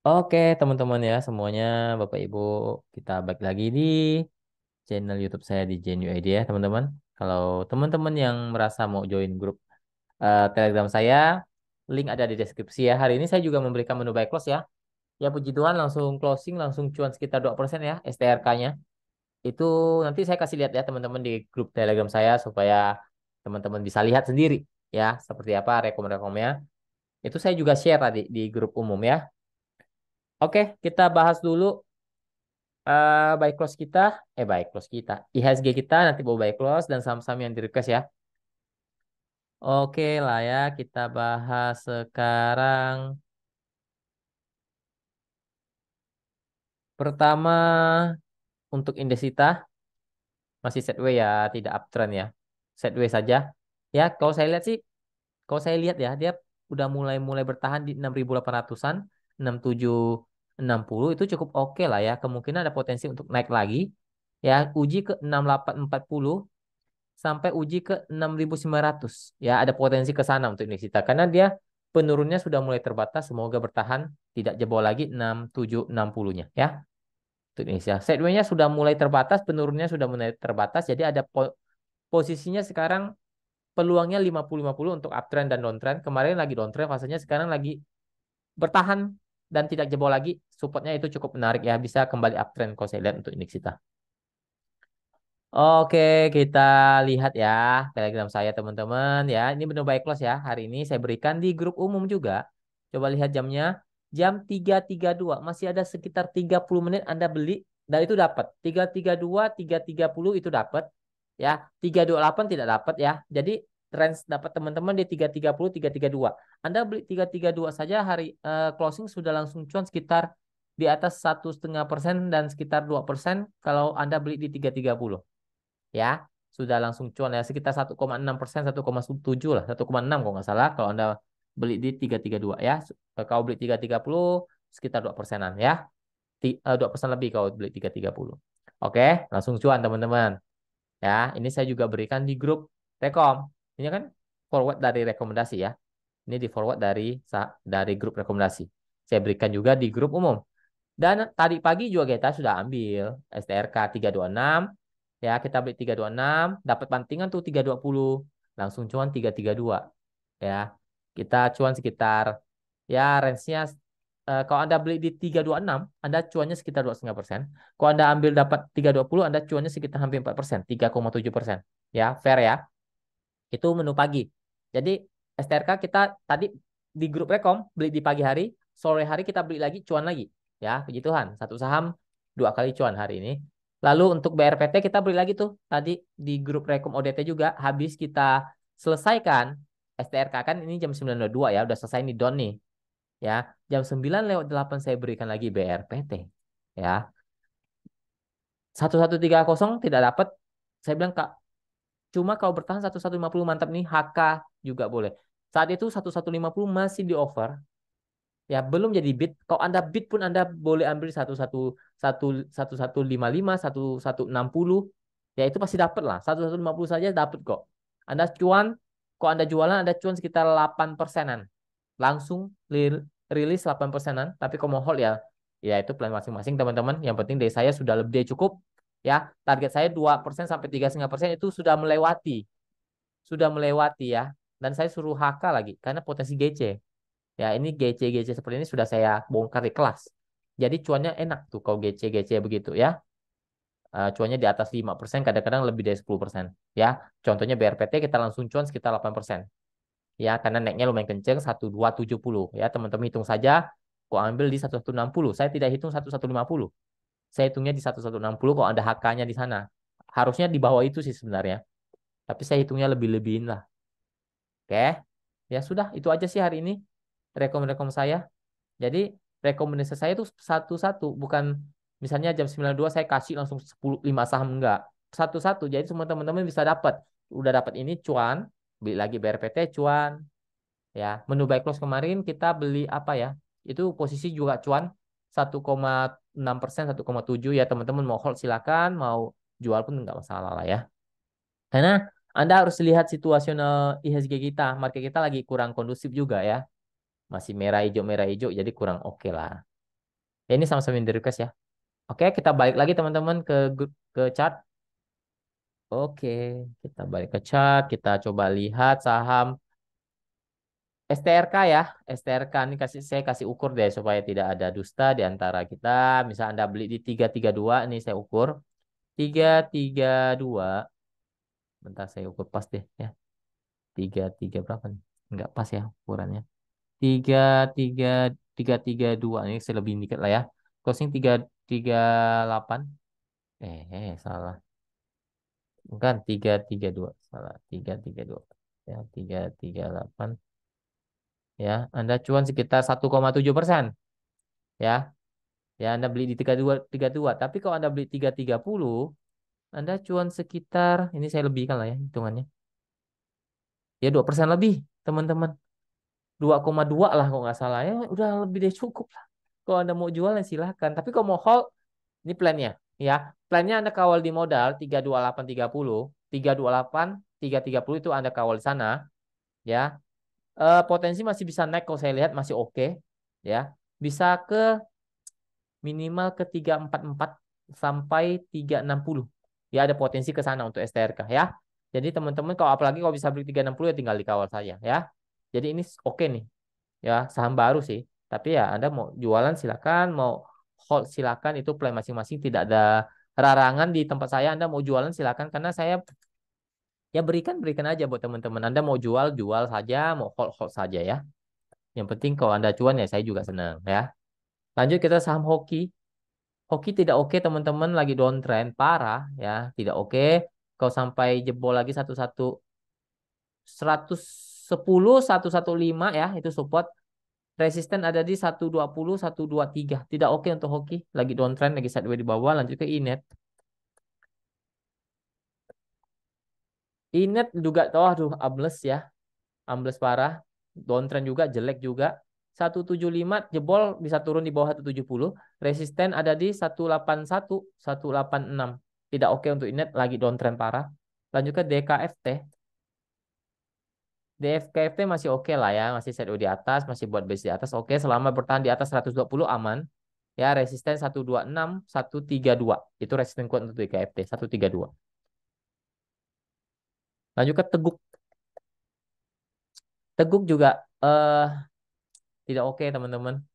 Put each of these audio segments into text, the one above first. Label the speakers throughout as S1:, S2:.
S1: Oke, teman-teman ya semuanya, Bapak Ibu, kita balik lagi di channel YouTube saya di Genuid ya, teman-teman. Kalau teman-teman yang merasa mau join grup Telegram saya, link ada di deskripsi ya. Hari ini saya juga memberikan menu buy close ya. Ya puji Tuhan langsung closing, langsung cuan sekitar 2% ya STRK-nya. Itu nanti saya kasih lihat ya teman-teman di grup Telegram saya supaya teman-teman bisa lihat sendiri ya seperti apa rekom-rekomnya. Itu saya juga share tadi di grup umum ya. Oke, kita bahas dulu buy close kita, buy close kita, IHSG kita nanti bawa buy close dan saham-saham yang di request ya. Oke lah ya, kita bahas sekarang. Pertama untuk Indesita masih sideways ya, tidak uptrend ya, sideways saja. Ya, kalau saya lihat sih, kalau saya lihat ya, dia udah mulai bertahan di 6.800-an, 6760 itu cukup oke lah ya. Kemungkinan ada potensi untuk naik lagi. Ya, uji ke 6840 sampai uji ke 6.900. Ya, ada potensi ke sana untuk Indonesia karena dia penurunnya sudah mulai terbatas, semoga bertahan tidak jebol lagi 6760-nya ya. Untuk Indonesia. Sideways-nya sudah mulai terbatas, penurunnya sudah mulai terbatas, jadi ada posisinya sekarang peluangnya 50-50 untuk uptrend dan downtrend. Kemarin lagi downtrend fasenya, sekarang lagi bertahan dan tidak jebol lagi. Supportnya itu cukup menarik ya, bisa kembali uptrend kalau saya lihat untuk indeks kita. Oke, kita lihat ya Telegram saya teman-teman ya. Ini benar baik close ya. Hari ini saya berikan di grup umum juga. Coba lihat jamnya. Jam 3.32. Masih ada sekitar 30 menit Anda beli dan itu dapat. 3.32, 3.30 itu dapat. Ya, 3.28 tidak dapat ya. Jadi range dapat teman-teman di 3.30, 3.32. Anda beli 3.32 saja hari closing sudah langsung cuan sekitar di atas 1,5% dan sekitar 2% kalau Anda beli di 3.30 ya sudah langsung cuan ya sekitar 1,6%, 1,7 lah, 1,6 kalau nggak salah kalau Anda beli di 332 ya. Kalau beli 330 sekitar 2%-an ya. 2% lebih kalau beli 330. Oke, langsung cuan teman-teman. Ya, ini saya juga berikan di grup Rekom. Ini kan forward dari rekomendasi ya. Ini di forward dari grup rekomendasi. Saya berikan juga di grup umum. Dan tadi pagi juga kita sudah ambil STRK 326. Ya, kita beli 326, dapat bantingan tuh 320. Langsung cuan 332. Ya, kita cuan sekitar ya range-nya kalau Anda beli di 326, Anda cuannya sekitar 2,5%. Kalau Anda ambil dapat 320, Anda cuannya sekitar hampir 4%, 3,7%. Ya, fair ya. Itu menu pagi. Jadi STRK kita tadi di grup rekom beli di pagi hari, sore hari kita beli lagi cuan lagi. Ya, puji Tuhan. Satu saham 2 kali cuan hari ini. Lalu untuk BRPT kita beli lagi tuh tadi di grup rekom ODT juga habis kita selesaikan STRK kan ini jam 9.02 ya, udah selesai nih don nih. Ya, jam 9:08 saya berikan lagi BRPT. Ya, 1130 tidak dapat. Saya bilang Kak, cuma kalau bertahan 1150 mantap nih, HK juga boleh. Saat itu 1150 masih di over. Ya, belum jadi bid. Kalau Anda bid pun Anda boleh ambil 1155, 1160. Ya, itu pasti dapat lah. 1150 saja dapat kok. Anda cuan, kok Anda jualan Anda cuan sekitar 8%-an. Langsung rilis 8%-an, tapi kalau mau hold ya ya itu plan masing-masing teman-teman. Yang penting dari saya sudah lebih dari cukup. Ya, target saya 2% sampai 3,5% itu sudah melewati ya. Dan saya suruh HK lagi karena potensi GC. Ya, ini GC-GC seperti ini sudah saya bongkar di kelas. Jadi cuannya enak tuh kalau GC-GC begitu ya. Cuannya di atas 5%, kadang-kadang lebih dari 10%. Ya, contohnya BRPT kita langsung cuan sekitar 8%. Ya, karena naiknya lumayan kenceng 1,270 ya. Teman-teman hitung saja. Kok ambil di 1160. Saya tidak hitung 1150. Saya hitungnya di 1160 kok ada HK-nya di sana. Harusnya di bawah itu sih sebenarnya. Tapi saya hitungnya lebih-lebihin lah. Oke. Ya sudah, itu aja sih hari ini rekom-rekom saya. Jadi rekomendasi saya itu satu-satu, bukan misalnya jam 92 saya kasih langsung 10 5 saham enggak. Satu-satu. Jadi semua teman-teman bisa dapat. Udah dapat ini cuan, beli lagi BRPT cuan. Ya, menu buy close kemarin kita beli apa ya? Itu posisi juga cuan 1,6%, 1,7 ya teman-teman mau hold silakan, mau jual pun nggak masalah lah ya. Karena Anda harus lihat situasional IHSG kita, market kita lagi kurang kondusif juga ya. Masih merah hijau jadi kurang oke lah. Ya, ini sama-sama in the request ya. Oke, kita balik lagi teman-teman ke chart. Oke, kita balik ke chart. Kita coba lihat saham STRK ya. STRK ini saya kasih ukur deh supaya tidak ada dusta di antara kita. Misal Anda beli di 332, ini saya ukur 332. Bentar saya ukur pas deh ya. 33 berapa nih? Enggak pas ya ukurannya. 33 332 ini saya lebih dikit lah ya. Closing 338. Salah. Bukan 332, salah 332. Ya, 338 ya. Anda cuan sekitar 1,7%. Ya. Ya, Anda beli di 32. Tapi kalau Anda beli 330, Anda cuan sekitar, ini saya lebihkan lah ya hitungannya. Ya, 2% lebih, teman-teman. 2,2 lah kalau nggak salah ya, udah lebih dari cukup lah. Kalau Anda mau jual ya silahkan. Tapi kalau mau hold, ini plannya ya. Plannya Anda kawal di modal 32830, 328, 330 itu Anda kawal di sana ya. Potensi masih bisa naik kalau saya lihat masih oke ya. Bisa ke minimal ke 344 sampai 360. Ya ada potensi ke sana untuk STRK ya. Jadi teman-teman kalau apalagi kalau bisa beli 360 ya tinggal dikawal saja ya. Jadi ini oke nih ya, saham baru sih. Tapi ya Anda mau jualan silakan, mau hold silakan, itu plan masing-masing, tidak ada larangan di tempat saya. Anda mau jualan silakan karena saya ya berikan aja buat teman-teman. Anda mau jual jual saja, mau hold hold saja ya. Yang penting kalau Anda cuan ya saya juga senang ya. Lanjut kita saham hoki. Hoki tidak oke teman-teman, lagi downtrend parah ya, tidak oke. Kalau sampai jebol lagi 110 115 ya, itu support. Resisten ada di 120 123. Tidak oke untuk hoki, lagi downtrend, lagi sideways di bawah. Lanjut ke Inet. Inet juga tuh aduh ambles ya. Ambles parah. Downtrend juga, jelek juga. 175 jebol bisa turun di bawah 170. Resisten ada di 181 186. Tidak oke untuk Inet, lagi downtrend parah. Lanjut ke DKFT. DFKFT masih oke lah ya, masih sideways di atas, masih buat base di atas. Oke, selama bertahan di atas 120 aman. Ya, resisten 126 132. Itu resisten kuat untuk DKFT 132. Lanjut ke Teguk. Teguk juga eh tidak oke teman-teman.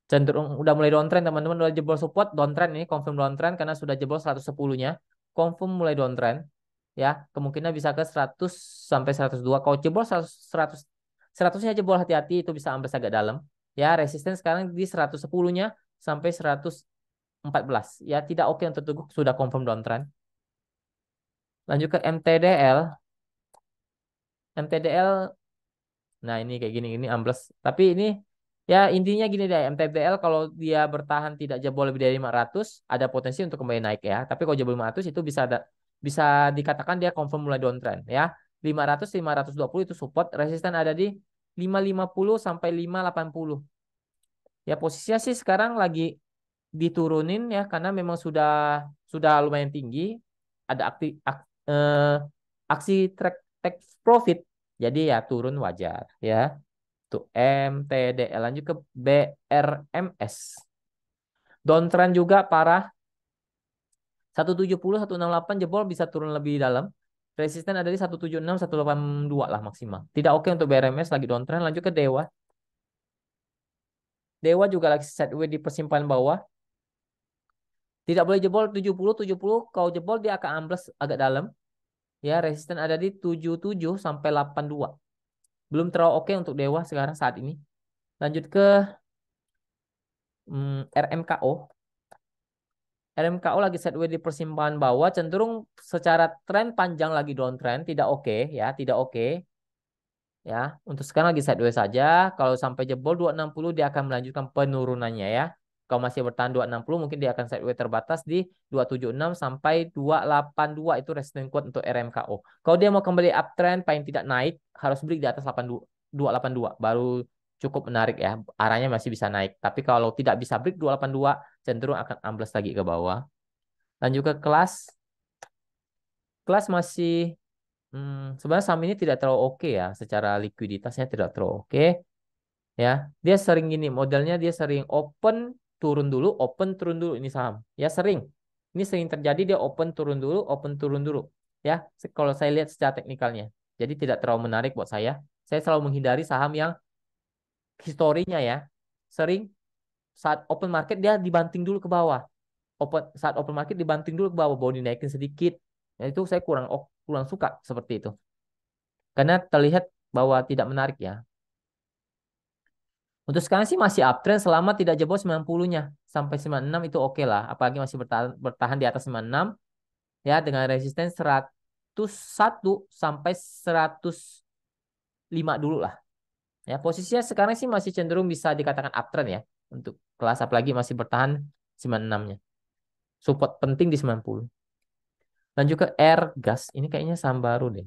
S1: Cenderung udah mulai downtrend teman-teman, udah jebol support, downtrend ini confirm downtrend karena sudah jebol 110-nya. Confirm mulai downtrend ya, kemungkinan bisa ke 100 sampai 102. Kalau jebol 100 100-nya jebol, hati-hati, itu bisa ambles agak dalam. Ya, resisten sekarang di 110-nya sampai 114. Ya, tidak oke untuk Teguk, sudah confirm downtrend. Lanjut ke MTDL. MTDL, nah ini kayak gini ambles. Tapi ini ya intinya gini deh, MTDL kalau dia bertahan tidak jebol lebih dari 500, ada potensi untuk kembali naik ya. Tapi kalau jebol 500 itu bisa dikatakan dia confirm mulai downtrend ya. 500 520 itu support, resisten ada di 550 sampai 580. Ya posisinya sih sekarang lagi diturunin ya karena memang sudah lumayan tinggi, ada eh, aksi take profit, jadi ya turun wajar ya. Tuh MTDL. Lanjut ke BRMS, downtrend juga parah, 170 168 jebol bisa turun lebih dalam. Resisten ada di 176 182 lah maksimal. Tidak oke untuk BRMS, lagi downtrend. Lanjut ke Dewa. Dewa juga lagi sideways di persimpangan bawah. Tidak boleh jebol 70. Kalau jebol dia akan ambles agak dalam. Ya, resisten ada di 77 sampai 82. Belum terlalu oke untuk Dewa sekarang saat ini. Lanjut ke RMKO. RMKO lagi sideways di persimpangan bawah, cenderung secara tren panjang lagi downtrend, tidak oke ya, tidak oke. Ya, untuk sekarang lagi sideways saja. Kalau sampai jebol 260 dia akan melanjutkan penurunannya ya. Kalau masih bertahan 260 mungkin dia akan sideways terbatas di 276 sampai 282, itu resisten kuat untuk RMKO. Kalau dia mau kembali uptrend paling tidak naik, harus beli di atas 82 282 baru cukup menarik ya. Arahnya masih bisa naik. Tapi kalau tidak bisa break 282, cenderung akan ambles lagi ke bawah. Lanjut ke kelas. Kelas masih sebenarnya saham ini tidak terlalu oke ya, secara likuiditasnya tidak terlalu oke ya. Dia sering gini modelnya, dia sering open turun dulu, open turun dulu ini saham. Ya sering. Ini sering terjadi dia open turun dulu, open turun dulu. Ya, kalau saya lihat secara teknikalnya. Jadi tidak terlalu menarik buat saya. Saya selalu menghindari saham yang historinya ya. Sering saat open market dia dibanting dulu ke bawah. Saat open market dibanting dulu ke bawah, baru dinaikin sedikit. Nah, itu saya kurang suka seperti itu. Karena terlihat bahwa tidak menarik ya. Untuk sekarang sih masih uptrend selama tidak jebol 90-nya. Sampai 96 itu oke lah. Apalagi masih bertahan di atas 96 ya dengan resisten 101 sampai 105 dulu lah. Ya, posisinya sekarang sih masih cenderung bisa dikatakan uptrend ya untuk kelas apalagi masih bertahan 96-nya. Support penting di 90. Dan juga Airgas ini kayaknya saham baru deh.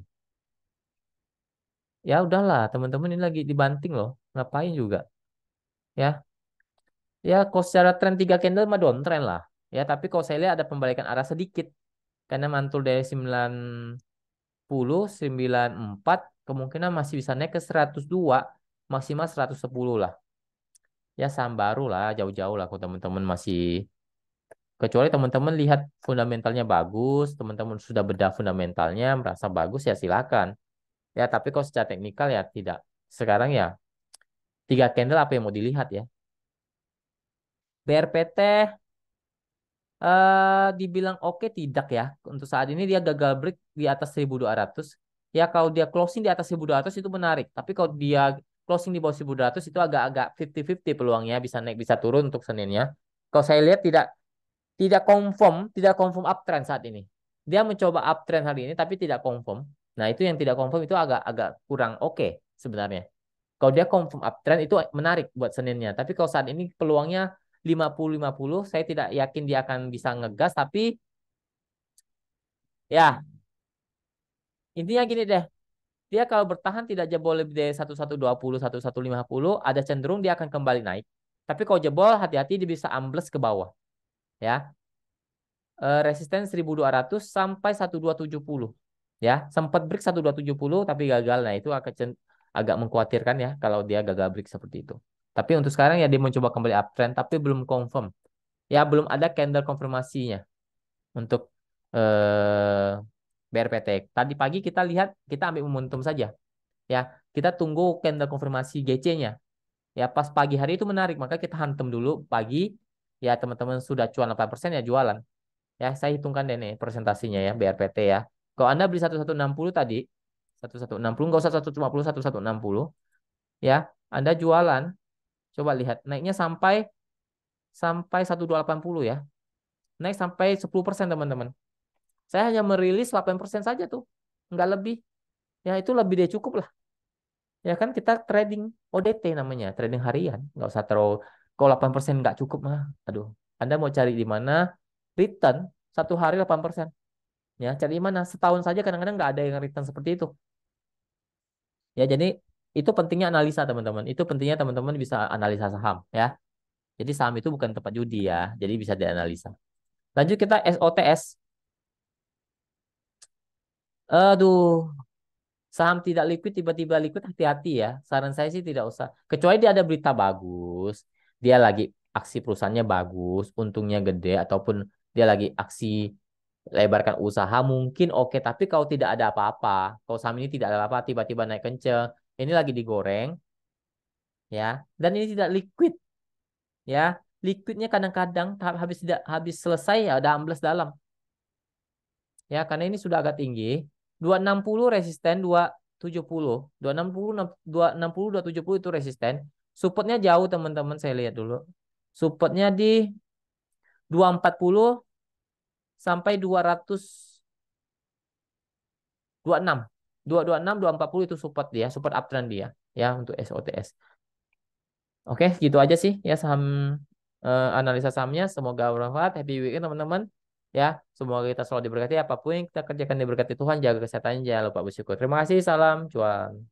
S1: Ya udahlah, teman-teman ini lagi dibanting loh. Ngapain juga? Ya, ya kalau secara tren 3 candle mah downtrend lah. Ya, tapi kalau saya lihat ada pembalikan arah sedikit. Karena mantul dari 94 kemungkinan masih bisa naik ke 102, maksimal 110 lah. Ya, saham baru lah, jauh-jauh lah kalau teman-teman masih kecuali teman-teman lihat fundamentalnya bagus, teman-teman sudah bedah fundamentalnya, merasa bagus ya silakan. Ya, tapi kalau secara teknikal ya tidak. Sekarang ya 3 candle apa yang mau dilihat ya? BRPT dibilang oke tidak ya. Untuk saat ini dia gagal break di atas 1.200. Ya kalau dia closing di atas 1.200 itu menarik. Tapi kalau dia closing di bawah 1.200 itu agak-agak 50-50 peluangnya bisa naik bisa turun untuk Seninnya. Kalau saya lihat tidak confirm uptrend saat ini. Dia mencoba uptrend hari ini tapi tidak confirm. Nah, itu yang tidak confirm itu agak-agak kurang oke sebenarnya. Kalau dia confirm uptrend itu menarik buat Seninnya. Tapi kalau saat ini peluangnya 50-50, saya tidak yakin dia akan bisa ngegas tapi ya, intinya gini deh. Dia kalau bertahan tidak jebol lebih dari 1120, 1150, ada cenderung dia akan kembali naik. Tapi kalau jebol hati-hati dia bisa ambles ke bawah, ya. Resisten 1.200 sampai 1.270. Ya, sempat break 1.270 tapi gagal. Nah, itu agak mengkhawatirkan ya kalau dia gagal break seperti itu. Tapi untuk sekarang ya dia mencoba kembali uptrend tapi belum confirm. Ya, belum ada candle konfirmasinya untuk BRPT. Tadi pagi kita lihat kita ambil momentum saja. Ya, kita tunggu candle konfirmasi GC-nya. Ya, pas pagi hari itu menarik, maka kita hantam dulu pagi. Ya, teman-teman sudah cuan 8% ya jualan. Ya, saya hitungkan deh nih presentasinya ya, BRPT ya. Kalau Anda beli 1160 tadi, 1160 nggak usah 150, 1160 ya. Anda jualan, coba lihat naiknya sampai sampai 1280 ya. Naik sampai 10% teman-teman. Saya hanya merilis 8% saja tuh. Nggak lebih. Ya, itu lebih dari cukup lah. Ya kan kita trading ODT namanya, trading harian. Nggak usah terlalu, kalau 8% nggak cukup mah. Aduh, Anda mau cari di mana return 1 hari 8%. Ya, cari di mana? Setahun saja kadang-kadang nggak ada yang return seperti itu. Ya, jadi itu pentingnya analisa teman-teman. Itu pentingnya teman-teman bisa analisa saham ya. Jadi saham itu bukan tempat judi ya. Jadi bisa dianalisa. Lanjut kita SOTS. Aduh, saham tidak liquid tiba-tiba liquid hati-hati ya. Saran saya sih tidak usah. Kecuali dia ada berita bagus, dia lagi aksi perusahaannya bagus, untungnya gede ataupun dia lagi aksi lebarkan usaha mungkin oke. Tapi kalau tidak ada apa-apa, kalau saham ini tidak ada apa-apa, tiba-tiba naik kenceng, ini lagi digoreng ya. Dan ini tidak liquid ya. Liquidnya kadang-kadang habis tidak habis selesai ya ada ambles dalam. Ya, karena ini sudah agak tinggi. 260 resisten, 270. 260, 260, 270 itu resisten. Supportnya jauh teman-teman, saya lihat dulu. Supportnya di 240 sampai 226. 226, 240 itu support dia, support uptrend dia ya untuk SOTS. Oke, gitu aja sih ya saham analisa sahamnya. Semoga bermanfaat. Happy weekend teman-teman. Ya, semoga kita selalu diberkati. Apapun yang kita kerjakan diberkati Tuhan. Jaga kesehatan, jangan lupa bersyukur. Terima kasih. Salam cuan.